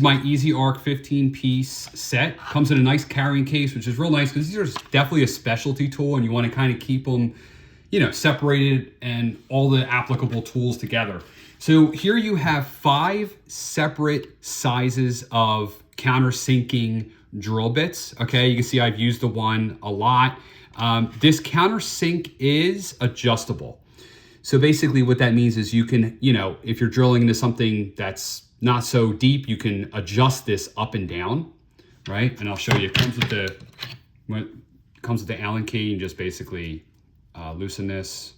My EZARC 15-piece set. Comes in a nice carrying case, which is real nice because these are definitely a specialty tool and you want to kind of keep them, you know, separated and all the applicable tools together. So here you have 5 separate sizes of countersinking drill bits. Okay, you can see I've used the one a lot. This countersink is adjustable. So basically what that means is you can, you know, if you're drilling into something that's not so deep, you can adjust this up and down, right? And I'll show you. It comes with the Allen key. And just basically loosen this,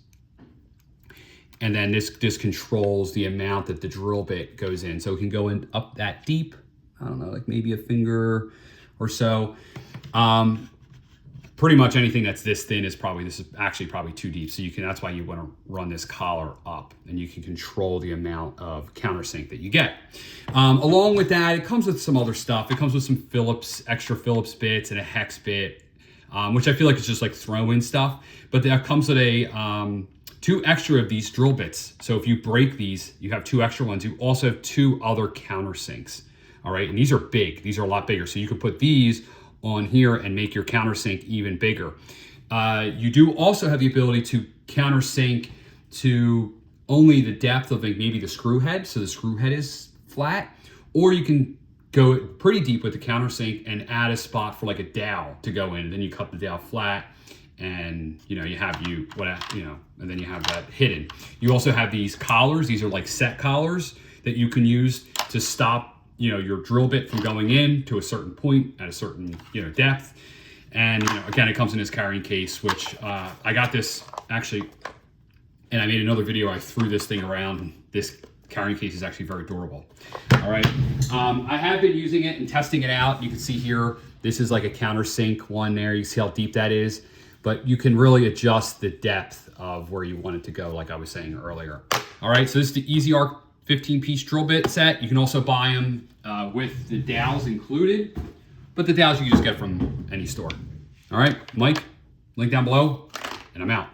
and then this controls the amount that the drill bit goes in. So it can go in up that deep. I don't know, like maybe a finger or so. Pretty much anything that's this thin is actually probably too deep. So you can, that's why you want to run this collar up, and you can control the amount of countersink that you get. Along with that, it comes with some other stuff. It comes with some extra Phillips bits and a hex bit, which I feel like it's just like throw-in stuff. But that comes with a 2 extra of these drill bits. So if you break these, you have 2 extra ones. You also have 2 other countersinks. All right, and these are big. These are a lot bigger. So you could put these on here and make your countersink even bigger. You do also have the ability to countersink to only the depth of like maybe the screw head, so the screw head is flat, or you can go pretty deep with the countersink and add a spot for like a dowel to go in, and then you cut the dowel flat, and you know and then you have that hidden. You also have these collars. These are like set collars that you can use to stop, you know, your drill bit from going in to a certain point at a certain, you know, depth. And, you know, again, it comes in this carrying case, which I got this actually, and I made another video. I threw this thing around. This carrying case is actually very durable. All right. I have been using it and testing it out. You can see here, this is like a countersink one there. You see how deep that is, but you can really adjust the depth of where you want it to go, like I was saying earlier. All right. So this is the EZARC 15-piece drill bit set. You can also buy them with the dowels included, but the dowels you can just get from any store. All right, Mike, link down below, and I'm out.